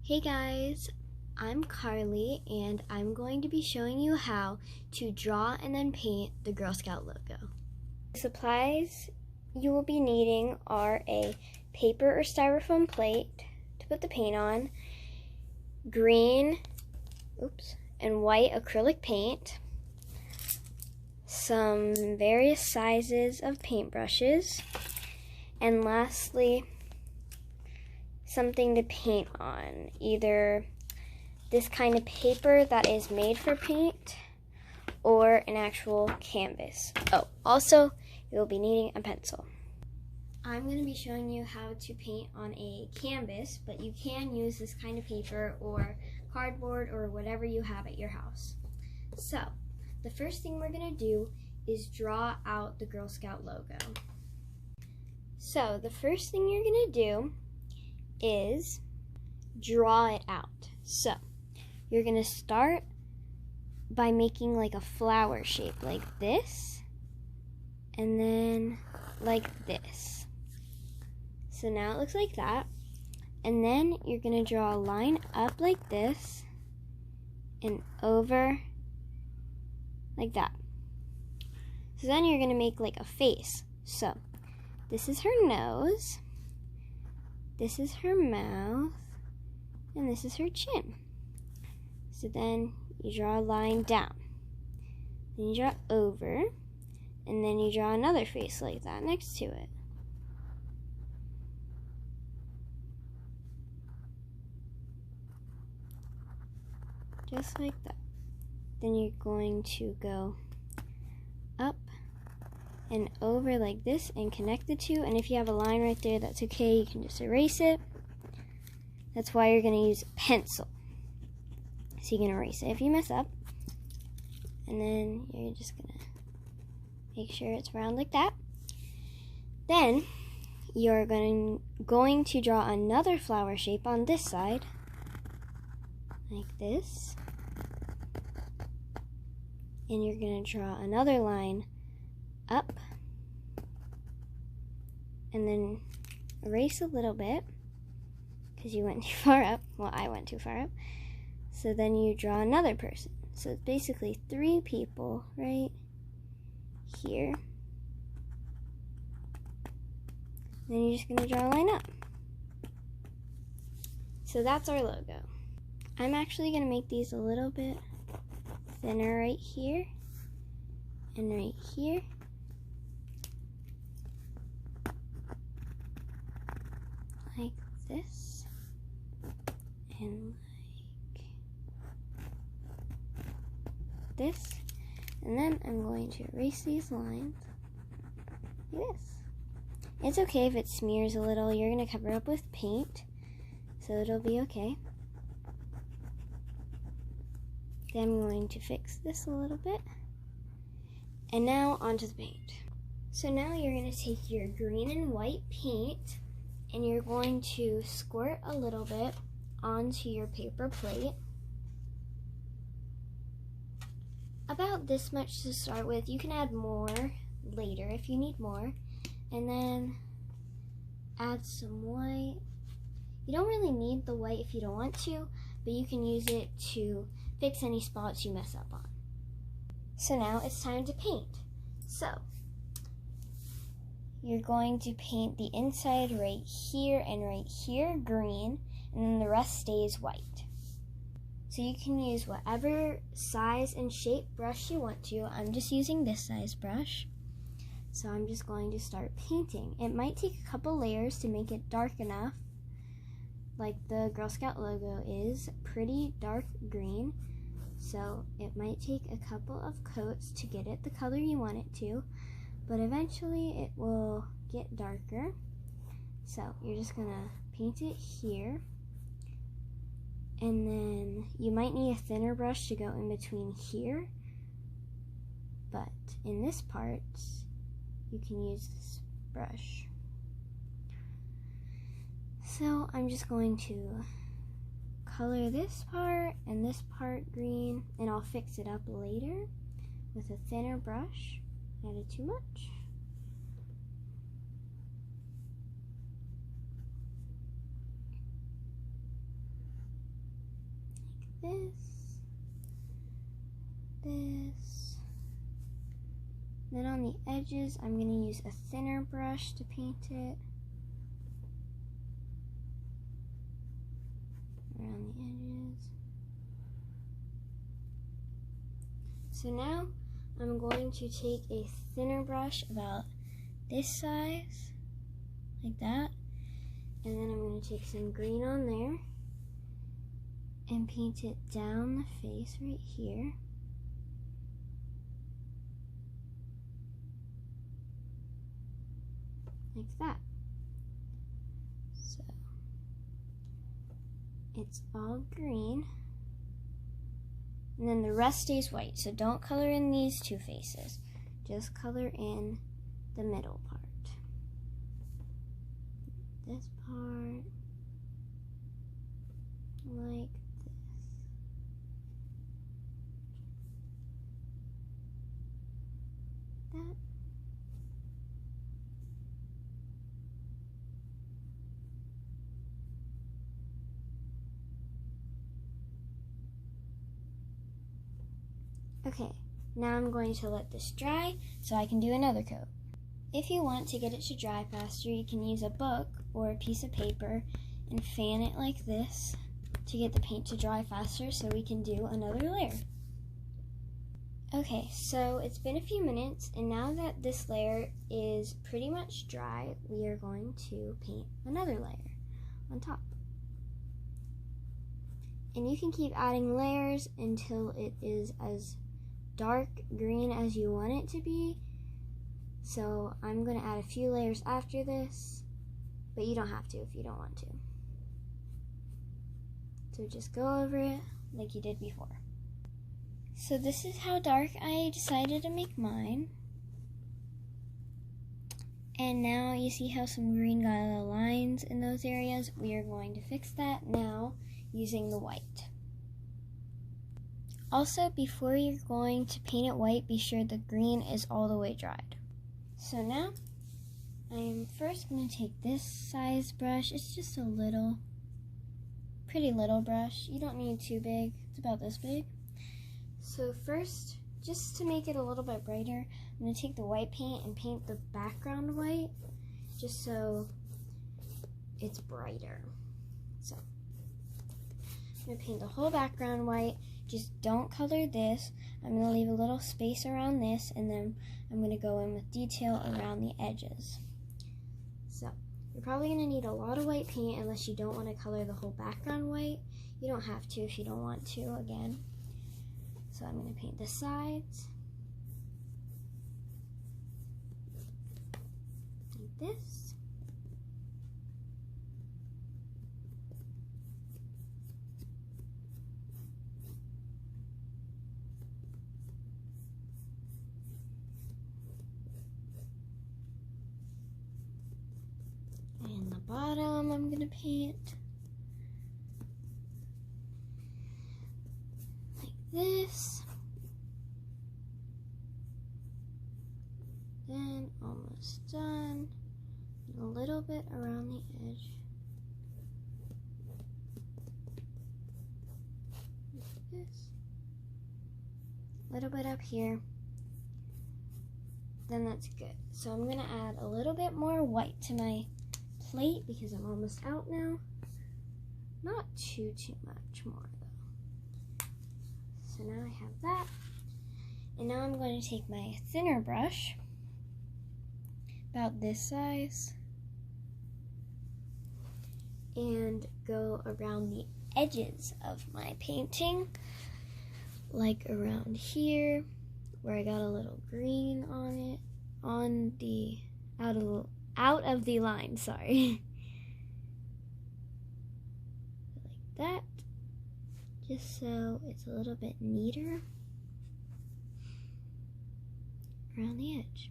Hey guys, I'm Carly and I'm going to be showing you how to draw and then paint the Girl Scout logo. The supplies you will be needing are a paper or styrofoam plate to put the paint on, green and white acrylic paint, some various sizes of paintbrushes, and lastly, something to paint on, either this kind of paper that is made for paint or an actual canvas. Oh, also you'll be needing a pencil. I'm going to be showing you how to paint on a canvas, but you can use this kind of paper or cardboard or whatever you have at your house. So, the first thing we're going to do is draw out the Girl Scout logo. So, the first thing you're going to do is draw it out. So you're gonna start by making like a flower shape like this and then like this. So now it looks like that, and then you're gonna draw a line up like this and over like that. So then you're gonna make like a face. So this is her nose, this is her mouth, and this is her chin. So then you draw a line down. Then you draw over, and then you draw another face like that next to it. Just like that. Then you're going to go up and over like this and connect the two, and if you have a line right there, that's okay, you can just erase it. That's why you're going to use a pencil. So you can erase it if you mess up, and then you're just going to make sure it's round like that. Then you're going to draw another flower shape on this side like this, and you're going to draw another line up and then erase a little bit because you went too far up. Well, I went too far up. So then you draw another person. So it's basically 3 people right here. Then you're just going to draw a line up. So that's our logo. I'm actually going to make these a little bit thinner right here and right here. Like this, and like this, and then I'm going to erase these lines like this. It's okay if it smears a little, you're going to cover up with paint, so it'll be okay. Then I'm going to fix this a little bit, and now onto the paint. So now you're going to take your green and white paint, and you're going to squirt a little bit onto your paper plate. About this much to start with. You can add more later if you need more. And then add some white. You don't really need the white if you don't want to, but you can use it to fix any spots you mess up on. So now it's time to paint. So you're going to paint the inside right here and right here green, and then the rest stays white. So you can use whatever size and shape brush you want to. I'm just using this size brush. So I'm just going to start painting. It might take a couple layers to make it dark enough, like the Girl Scout logo is pretty dark green. So it might take a couple of coats to get it the color you want it to, but eventually it will get darker. So you're just gonna paint it here, and then you might need a thinner brush to go in between here, but in this part you can use this brush. So I'm just going to color this part and this part green, and I'll fix it up later with a thinner brush. Added too much. this, this. Then on the edges, I'm going to use a thinner brush to paint it. Around the edges. So now I'm going to take a thinner brush about this size, like that, and then I'm going to take some green on there and paint it down the face right here. Like that. So it's all green. And then the rest stays white. So don't color in these two faces. Just color in the middle part. This part. Like this. That. Okay, now I'm going to let this dry so I can do another coat. If you want to get it to dry faster, you can use a book or a piece of paper and fan it like this to get the paint to dry faster so we can do another layer. Okay, so it's been a few minutes, and now that this layer is pretty much dry, we are going to paint another layer on top. And you can keep adding layers until it is as dark green as you want it to be. So I'm going to add a few layers after this, but you don't have to if you don't want to. So just go over it like you did before. So this is how dark I decided to make mine. And now you see how some green got the lines in those areas? We are going to fix that now using the white. Also, before you're going to paint it white, be sure the green is all the way dried. So now, I am first going to take this size brush. It's just a little, pretty little brush. You don't need too big. It's about this big. So first, just to make it a little bit brighter, I'm going to take the white paint and paint the background white, just so it's brighter. So, I'm going to paint the whole background white. Just don't color this. I'm going to leave a little space around this, and then I'm going to go in with detail around the edges. So, you're probably going to need a lot of white paint unless you don't want to color the whole background white. You don't have to if you don't want to, again. So I'm going to paint the sides like this. And the bottom I'm going to paint like this. Then almost done. A little bit around the edge. Like this. A little bit up here. Then that's good. So I'm going to add a little bit more white to my plate because I'm almost out now. Not too much more though. So now I have that. And now I'm going to take my thinner brush, about this size, and go around the edges of my painting, like around here where I got a little green on it, on the out of the line, sorry. Like that, just so it's a little bit neater around the edge.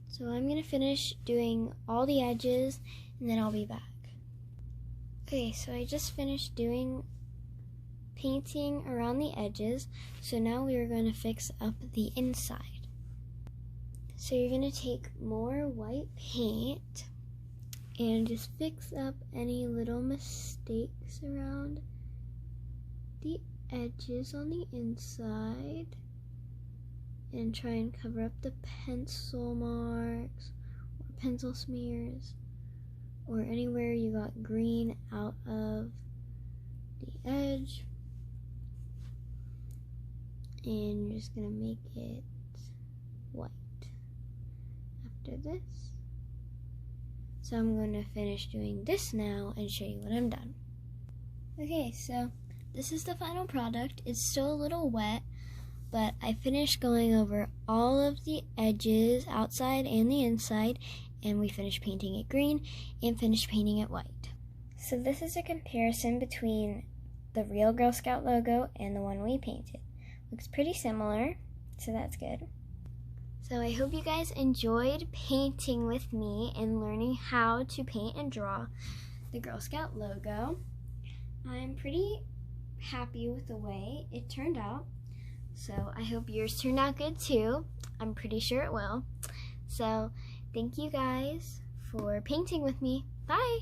So I'm going to finish doing all the edges, and then I'll be back. Okay, so I just finished doing painting around the edges, so now we are going to fix up the inside. So you're gonna take more white paint and just fix up any little mistakes around the edges on the inside and try and cover up the pencil marks or pencil smears or anywhere you got green out of the edge. And you're just gonna make it white after this. So I'm going to finish doing this now and show you when I'm done. Okay, so this is the final product. It's still a little wet, but I finished going over all of the edges, outside and the inside, and we finished painting it green and finished painting it white. So this is a comparison between the real Girl Scout logo and the one we painted. Looks pretty similar, so that's good. So I hope you guys enjoyed painting with me and learning how to paint and draw the Girl Scout logo. I'm pretty happy with the way it turned out. So I hope yours turned out good too. I'm pretty sure it will. So thank you guys for painting with me. Bye!